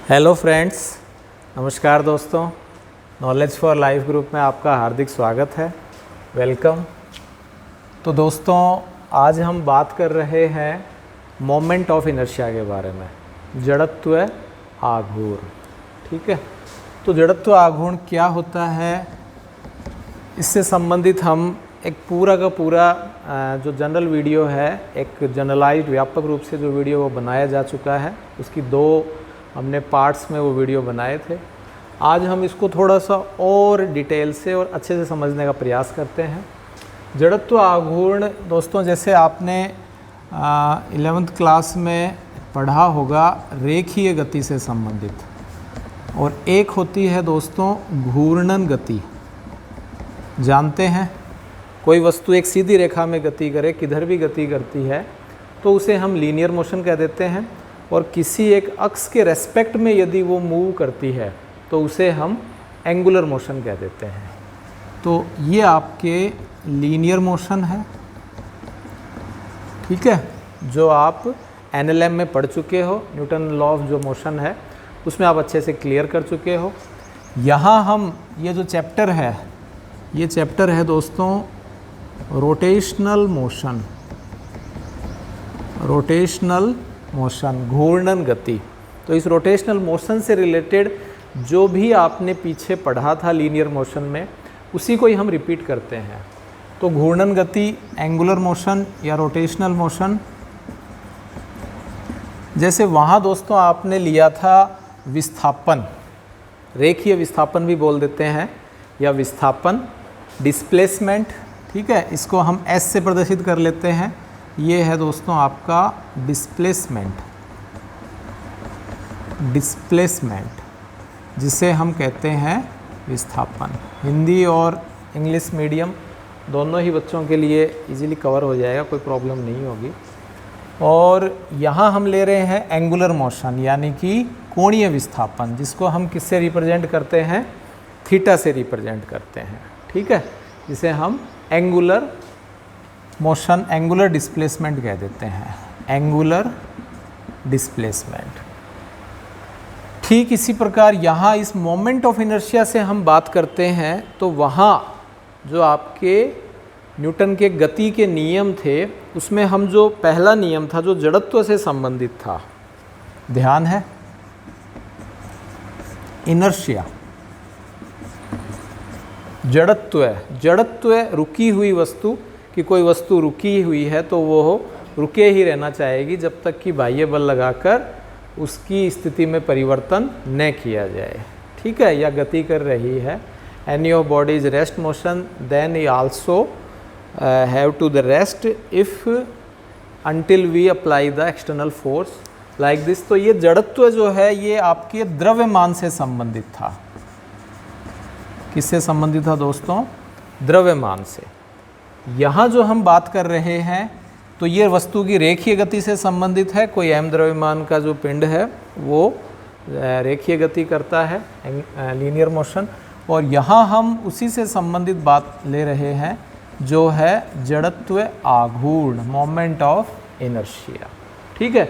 Hello friends, नमस्कार दोस्तों। Knowledge for life group में आपका हार्दिक स्वागत है। वेलकम। तो दोस्तों, आज हम बात कर रहे हैं मोमेंट ऑफ इनर्शिया के बारे में, जड़त्व आघूर्ण। ठीक है, तो जड़त्व आघूर्ण क्या होता है, इससे संबंधित हम एक पूरा का पूरा जो जनरल वीडियो है, एक जनरलाइज्ड व्यापक रूप से जो वीडियो वो बनाया जा चुका है, उसकी दो हमने पार्ट्स में वो वीडियो बनाए थे। आज हम इसको थोड़ा सा और डिटेल से और अच्छे से समझने का प्रयास करते हैं। जड़त्व आघूर्ण दोस्तों, जैसे आपने 11th क्लास में पढ़ा होगा, रेखीय गति से संबंधित, और एक होती है दोस्तों घूर्णन गति। जानते हैं, कोई वस्तु एक सीधी रेखा में गति करे, किधर भी गति करती है, तो उसे हम लीनियर मोशन कह देते हैं, और किसी एक अक्ष के रेस्पेक्ट में यदि वो मूव करती है तो उसे हम एंगुलर मोशन कह देते हैं। तो ये आपके लीनियर मोशन है, ठीक है, जो आप NLM में पढ़ चुके हो। न्यूटन लॉ ऑफ जो मोशन है उसमें आप अच्छे से क्लियर कर चुके हो। यहाँ हम ये जो चैप्टर है, ये चैप्टर है दोस्तों रोटेशनल मोशन, रोटेशनल मोशन, घूर्णन गति। तो इस रोटेशनल मोशन से रिलेटेड जो भी आपने पीछे पढ़ा था लीनियर मोशन में, उसी को ही हम रिपीट करते हैं। तो घूर्णन गति, एंगुलर मोशन या रोटेशनल मोशन, जैसे वहाँ दोस्तों आपने लिया था विस्थापन, रेखीय विस्थापन भी बोल देते हैं, या विस्थापन, डिस्प्लेसमेंट। ठीक है, इसको हम S से प्रदर्शित कर लेते हैं। ये है दोस्तों आपका डिस्प्लेसमेंट, डिस्प्लेसमेंट जिसे हम कहते हैं विस्थापन। हिंदी और इंग्लिश मीडियम दोनों ही बच्चों के लिए इजीली कवर हो जाएगा, कोई प्रॉब्लम नहीं होगी। और यहाँ हम ले रहे हैं एंगुलर मोशन, यानी कि कोणीय विस्थापन, जिसको हम किससे रिप्रेजेंट करते हैं, थीटा से रिप्रेजेंट करते हैं। ठीक है, जिसे हम एंगुलर मोशन, एंगुलर डिस्प्लेसमेंट कह देते हैं, एंगुलर डिस्प्लेसमेंट। ठीक इसी प्रकार यहाँ इस मोमेंट ऑफ इनर्शिया से हम बात करते हैं, तो वहाँ जो आपके न्यूटन के गति के नियम थे, उसमें हम जो पहला नियम था जो जड़त्व से संबंधित था, ध्यान है, इनर्शिया, जड़त्व, जड़त्व रुकी हुई वस्तु, कि कोई वस्तु रुकी हुई है तो वो रुके ही रहना चाहेगी जब तक कि बाह्य बल लगाकर उसकी स्थिति में परिवर्तन न किया जाए। ठीक है, या गति कर रही है। Any of body is rest motion, then ये also have to the rest if until we apply the external force like this. तो ये जड़त्व जो है ये आपके द्रव्यमान से संबंधित था। किससे संबंधित था दोस्तों? द्रव्यमान से। यहाँ जो हम बात कर रहे हैं तो ये वस्तु की रेखीय गति से संबंधित है। कोई m द्रव्यमान का जो पिंड है वो रेखीय गति करता है, लीनियर मोशन। और यहाँ हम उसी से संबंधित बात ले रहे हैं जो है जड़त्व आघूर्ण, मोमेंट ऑफ इनर्शिया। ठीक है,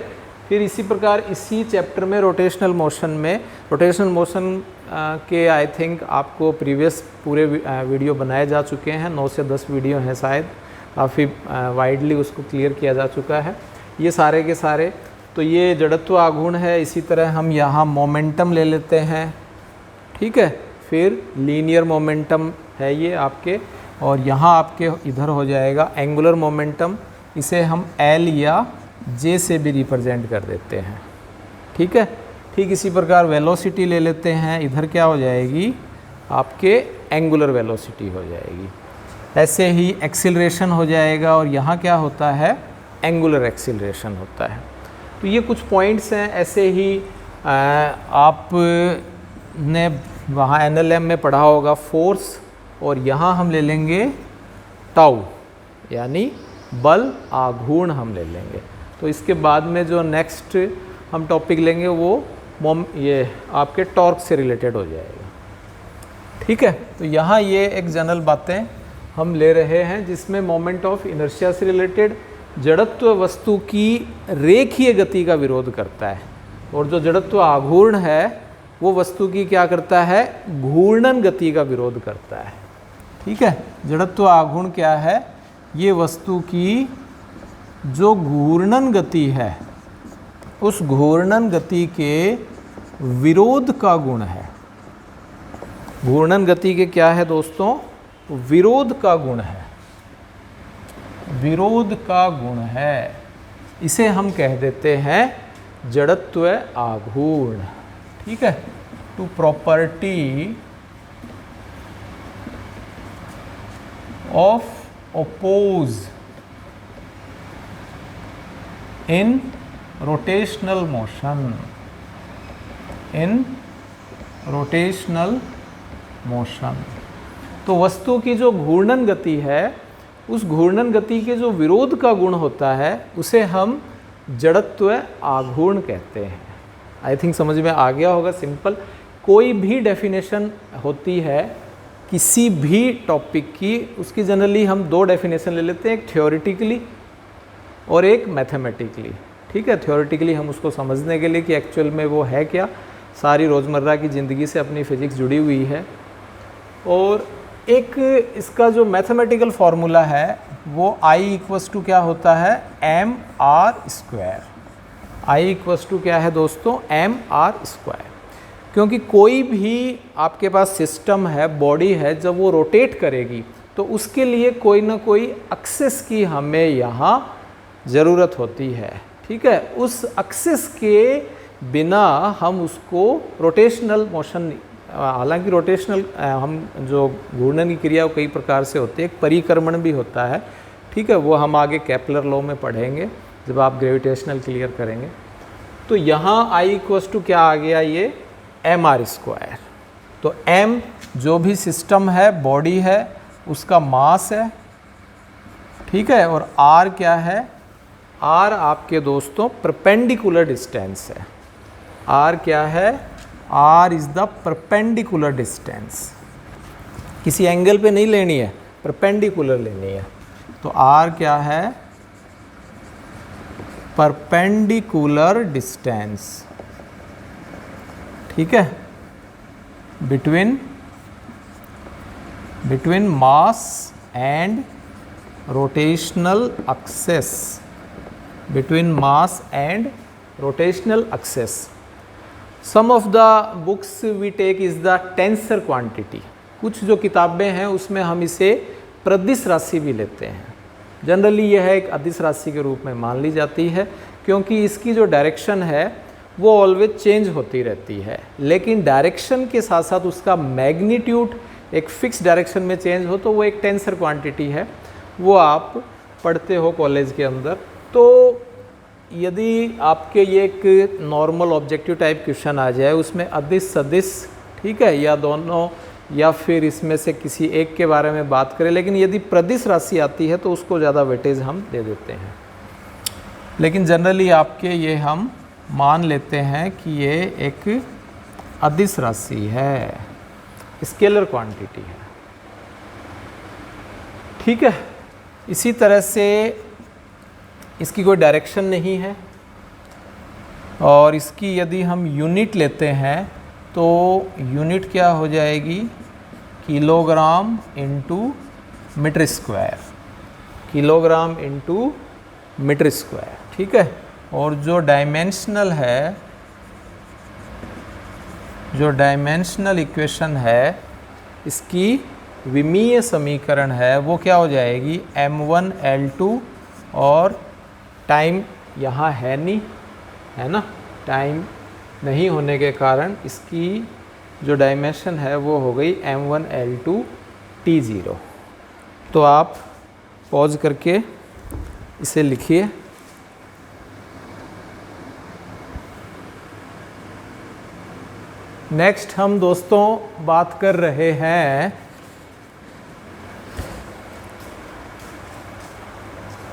फिर इसी प्रकार इसी चैप्टर में रोटेशनल मोशन में, रोटेशनल मोशन के आई थिंक आपको प्रीवियस पूरे वीडियो बनाए जा चुके हैं, 9 से 10 वीडियो हैं शायद, काफ़ी वाइडली उसको क्लियर किया जा चुका है ये सारे के सारे। तो ये जड़त्व आघूर्ण है। इसी तरह हम यहाँ मोमेंटम ले लेते हैं। ठीक है, फिर लीनियर मोमेंटम है ये आपके, और यहाँ आपके इधर हो जाएगा एंगुलर मोमेंटम, इसे हम L या J से भी रिप्रेजेंट कर देते हैं। ठीक है, ठीक इसी प्रकार वेलोसिटी ले लेते हैं, इधर क्या हो जाएगी आपके एंगुलर वेलोसिटी हो जाएगी। ऐसे ही एक्सीलरेशन हो जाएगा, और यहाँ क्या होता है, एंगुलर एक्सीलरेशन होता है। तो ये कुछ पॉइंट्स हैं। ऐसे ही आपने वहाँ NLM में पढ़ा होगा फोर्स, और यहाँ हम ले लेंगे टाउ, यानी बल आघूर्ण हम ले लेंगे। तो इसके बाद में जो नेक्स्ट हम टॉपिक लेंगे वो ये आपके टॉर्क से रिलेटेड हो जाएगा। ठीक है, तो यहाँ ये एक जनरल बातें हम ले रहे हैं जिसमें मोमेंट ऑफ इनर्शिया से रिलेटेड जड़त्व वस्तु की रेखीय गति का विरोध करता है। और जो जड़त्व आघूर्ण है वो वस्तु की क्या करता है, घूर्णन गति का विरोध करता है। ठीक है, जड़त्व आघूर्ण क्या है, ये वस्तु की जो घूर्णन गति है उस घूर्णन गति के विरोध का गुण है। घूर्णन गति के क्या है दोस्तों, विरोध का गुण है, विरोध का गुण है। इसे हम कह देते हैं जड़त्व आघूर्ण। ठीक है, to property of oppose in rotational motion, in rotational motion। तो वस्तु की जो घूर्णन गति है उस घूर्णन गति के जो विरोध का गुण होता है उसे हम जड़त्व आघूर्ण कहते हैं। आई थिंक समझ में आ गया होगा, सिंपल। कोई भी डेफिनेशन होती है किसी भी टॉपिक की, उसकी जनरली हम दो डेफिनेशन ले लेते हैं, एक थ्योरेटिकली और एक मैथमेटिकली। ठीक है, थ्योरेटिकली हम उसको समझने के लिए कि एक्चुअल में वो है क्या, सारी रोज़मर्रा की ज़िंदगी से अपनी फिजिक्स जुड़ी हुई है। और एक इसका जो मैथमेटिकल फार्मूला है वो I इक्वस टू क्या होता है, mr²। I इक्वस टू क्या है दोस्तों, mr²। क्योंकि कोई भी आपके पास सिस्टम है, बॉडी है, जब वो रोटेट करेगी तो उसके लिए कोई ना कोई एक्सेस की हमें यहाँ ज़रूरत होती है। ठीक है, उस एक्सेस के बिना हम उसको रोटेशनल मोशन, हालांकि रोटेशनल हम जो घूर्णन की क्रिया कई प्रकार से होती है, एक परिक्रमण भी होता है। ठीक है, वो हम आगे केपलर लॉ में पढ़ेंगे जब आप ग्रेविटेशनल क्लियर करेंगे। तो यहाँ I इक्वस टू क्या आ गया, ये mr²। तो m जो भी सिस्टम है, बॉडी है, उसका मास है। ठीक है, और r क्या है, r आपके दोस्तों परपेंडिकुलर डिस्टेंस है। r क्या है, r is the perpendicular distance. किसी एंगल पे नहीं लेनी है, परपेंडिकुलर लेनी है। तो r क्या है, परपेंडिकुलर डिस्टेंस। ठीक है, between mass and rotational axis, between mass and rotational axis. Some of the books we take is the tensor quantity. कुछ जो किताबें हैं उसमें हम इसे प्रदिश राशि भी लेते हैं। जनरली यह एक अदिश राशि के रूप में मान ली जाती है, क्योंकि इसकी जो डायरेक्शन है वो ऑलवेज चेंज होती रहती है, लेकिन डायरेक्शन के साथ साथ उसका मैग्नीट्यूड एक फिक्स डायरेक्शन में चेंज हो तो वो एक टेंसर क्वांटिटी है। वो आप पढ़ते हो कॉलेज के अंदर। तो यदि आपके ये एक नॉर्मल ऑब्जेक्टिव टाइप क्वेश्चन आ जाए, उसमें अदिश सदिश, ठीक है, या दोनों या फिर इसमें से किसी एक के बारे में बात करें, लेकिन यदि प्रदिश राशि आती है तो उसको ज़्यादा वेटेज हम दे देते हैं। लेकिन जनरली आपके ये हम मान लेते हैं कि ये एक अदिश राशि है, स्केलर क्वांटिटी है। ठीक है, इसी तरह से इसकी कोई डायरेक्शन नहीं है, और इसकी यदि हम यूनिट लेते हैं तो यूनिट क्या हो जाएगी, kilogram into metre square, kilogram into metre square. ठीक है, और जो डायमेंशनल है, जो डायमेंशनल इक्वेशन है, इसकी विमीय समीकरण है वो क्या हो जाएगी, m1 L2, और टाइम यहाँ है नहीं, है ना, टाइम नहीं होने के कारण इसकी जो डायमेंशन है वो हो गई m1 L2 T0। तो आप पॉज करके इसे लिखिए। नेक्स्ट हम दोस्तों बात कर रहे हैं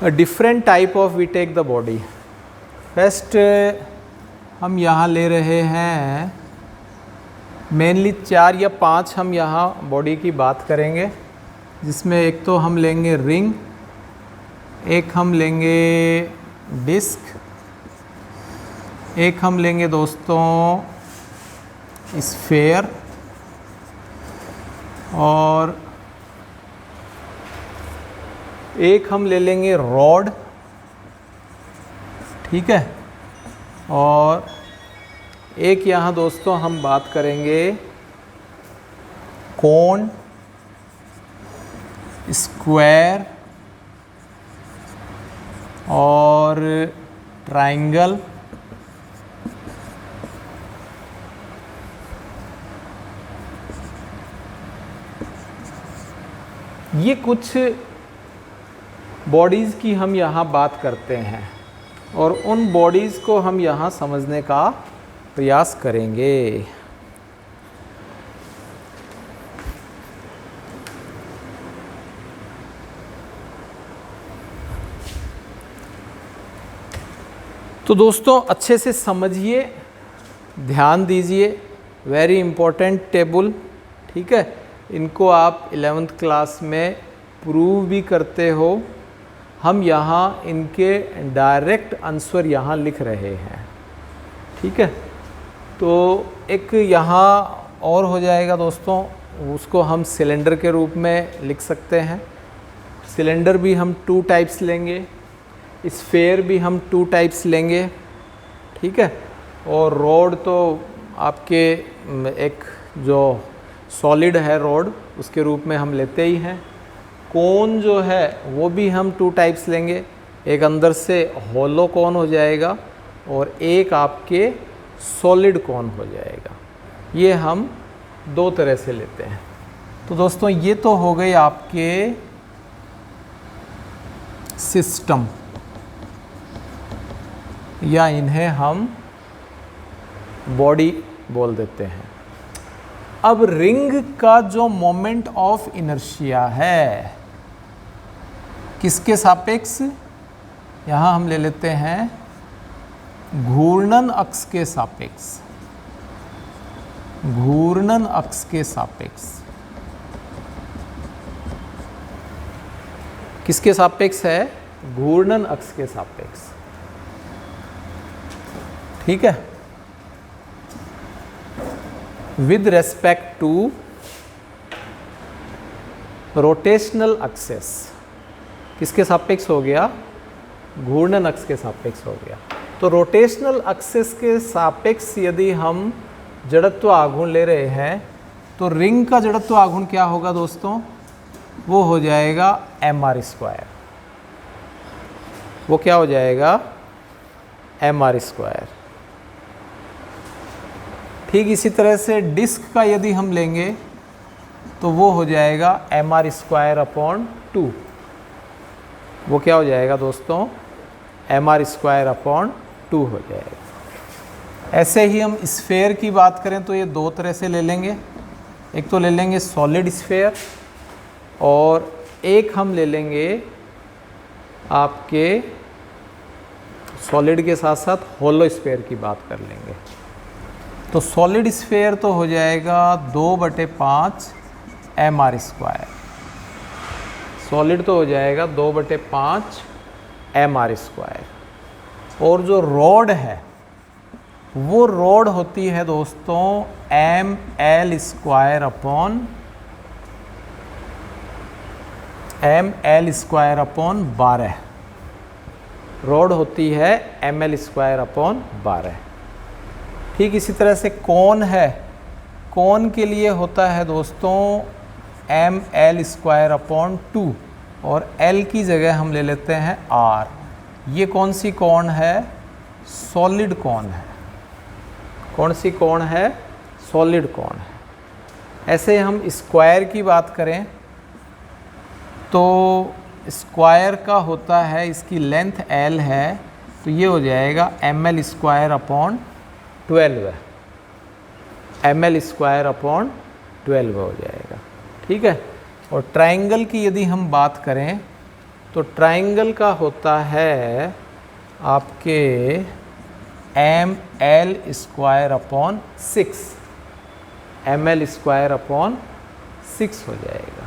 different type of we take the body. First हम यहाँ ले रहे हैं मेनली 4 या 5 हम यहाँ बॉडी की बात करेंगे, जिसमें एक तो हम लेंगे रिंग, एक हम लेंगे डिस्क, एक हम लेंगे दोस्तों स्फेयर और एक हम ले लेंगे रॉड, ठीक है। और एक यहाँ दोस्तों हम बात करेंगे कोन, स्क्वायर और ट्रायंगल। ये कुछ बॉडीज़ की हम यहाँ बात करते हैं और उन बॉडीज़ को हम यहाँ समझने का प्रयास करेंगे। तो दोस्तों अच्छे से समझिए, ध्यान दीजिए, वेरी इम्पोर्टेंट टेबल, ठीक है। इनको आप 11th क्लास में प्रूव भी करते हो। हम यहाँ इनके डायरेक्ट आंसर यहाँ लिख रहे हैं, ठीक है। तो एक यहाँ और हो जाएगा दोस्तों, उसको हम सिलेंडर के रूप में लिख सकते हैं। सिलेंडर भी हम 2 टाइप्स लेंगे, स्फेयर भी हम 2 टाइप्स लेंगे, ठीक है। और रॉड तो आपके एक जो सॉलिड है रॉड, उसके रूप में हम लेते ही हैं। कोन जो है वो भी हम 2 टाइप्स लेंगे, एक अंदर से होलो कोन हो जाएगा और एक आपके सॉलिड कोन हो जाएगा। ये हम 2 तरह से लेते हैं। तो दोस्तों ये तो हो गई आपके सिस्टम, या इन्हें हम बॉडी बोल देते हैं। अब रिंग का जो मोमेंट ऑफ इनर्शिया है किसके सापेक्ष, यहाँ हम ले लेते हैं घूर्णन अक्ष के सापेक्ष, घूर्णन अक्ष के सापेक्ष। किसके सापेक्ष है, घूर्णन अक्ष के सापेक्ष, ठीक है। With respect to rotational axis, किसके सापेक्ष हो गया, घूर्णन अक्ष के सापेक्ष हो गया। तो रोटेशनल एक्सेस के सापेक्ष यदि हम जड़त्व आघूर्ण ले रहे हैं तो रिंग का जड़त्व आघूर्ण क्या होगा दोस्तों, वो हो जाएगा mr²। वो क्या हो जाएगा, mr²। ठीक इसी तरह से डिस्क का यदि हम लेंगे तो वो हो जाएगा mr²/2। वो क्या हो जाएगा दोस्तों, mr²/2 हो जाएगा। ऐसे ही हम स्फेयर की बात करें तो ये 2 तरह से ले लेंगे, एक तो ले लेंगे सॉलिड स्फेयर और एक हम ले लेंगे आपके सॉलिड के साथ साथ होलो स्फेयर की बात कर लेंगे। तो सॉलिड स्फेयर तो हो जाएगा 2/5 mr², सॉलिड तो हो जाएगा 2/5 mr²। और जो रॉड है वो रॉड होती है दोस्तों ml²/12। रॉड होती है ml²/12। ठीक इसी तरह से कोन है, कोन के लिए होता है दोस्तों ml²/2 और L की जगह हम ले लेते हैं R। ये कौन सी कोण है, सॉलिड कोण है। कौन सी कोण है, सॉलिड कोण है। ऐसे हम स्क्वायर की बात करें तो स्क्वायर का होता है, इसकी लेंथ L है तो ये हो जाएगा ml²/12, ml²/12 हो जाएगा, ठीक है। और ट्रायंगल की यदि हम बात करें तो ट्रायंगल का होता है आपके ml²/6, ml²/6 हो जाएगा।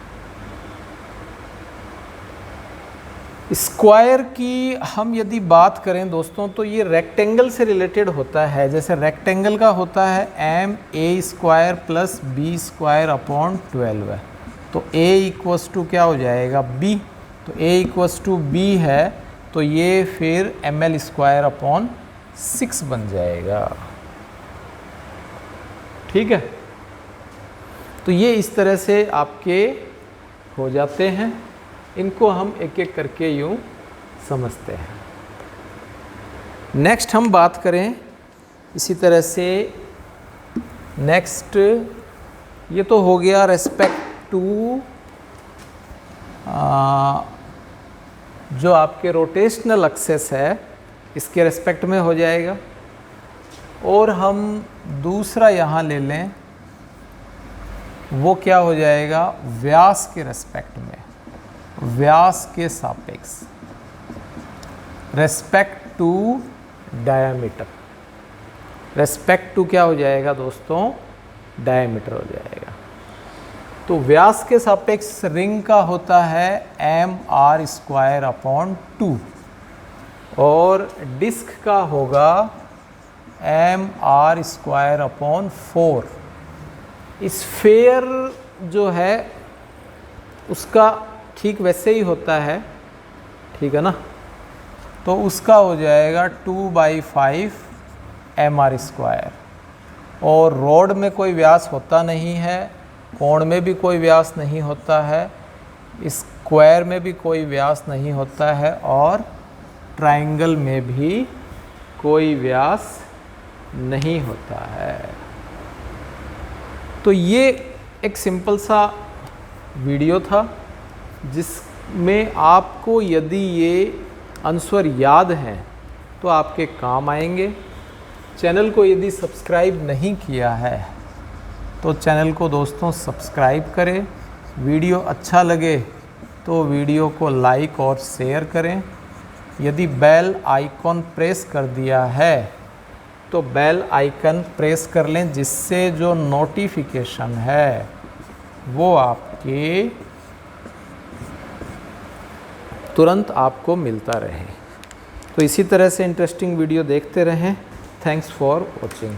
स्क्वायर की हम यदि बात करें दोस्तों तो ये रेक्टेंगल से रिलेटेड होता है। जैसे रेक्टेंगल का होता है M A square plus B square upon 12 है, तो ए इक्वस टू क्या हो जाएगा बी, तो ए इक्वस टू बी है तो ये फिर एम एल स्क्वायर अपॉन 6 बन जाएगा। ठीक है, तो ये इस तरह से आपके हो जाते हैं, इनको हम एक एक करके यूँ समझते हैं। नेक्स्ट हम बात करें इसी तरह से, नेक्स्ट ये तो हो गया रेस्पेक्ट टू जो आपके रोटेशनल एक्सेस है इसके रेस्पेक्ट में हो जाएगा। और हम दूसरा यहाँ ले लें, वो क्या हो जाएगा व्यास के रेस्पेक्ट में, व्यास के सापेक्ष, respect to diameter, respect to क्या हो जाएगा दोस्तों डायामीटर हो जाएगा। तो व्यास के सापेक्ष रिंग का होता है एम आर स्क्वायर अपॉन 2 और डिस्क का होगा M R square upon 4। Sphere जो है उसका ठीक वैसे ही होता है, ठीक है ना, तो उसका हो जाएगा 2/5 एम आर स्क्वायर। और रोड में कोई व्यास होता नहीं है, कोण में भी कोई व्यास नहीं होता है, स्क्वायर में भी कोई व्यास नहीं होता है और ट्रायंगल में भी कोई व्यास नहीं होता है। तो ये एक सिंपल सा वीडियो था जिसमें आपको यदि ये आंसर याद हैं तो आपके काम आएंगे। चैनल को यदि सब्सक्राइब नहीं किया है तो चैनल को दोस्तों सब्सक्राइब करें। वीडियो अच्छा लगे तो वीडियो को लाइक और शेयर करें। यदि बेल आइकॉन प्रेस कर दिया है तो बेल आइकन प्रेस कर लें, जिससे जो नोटिफिकेशन है वो आपके तुरंत आपको मिलता रहे। तो इसी तरह से इंटरेस्टिंग वीडियो देखते रहें। Thanks for watching.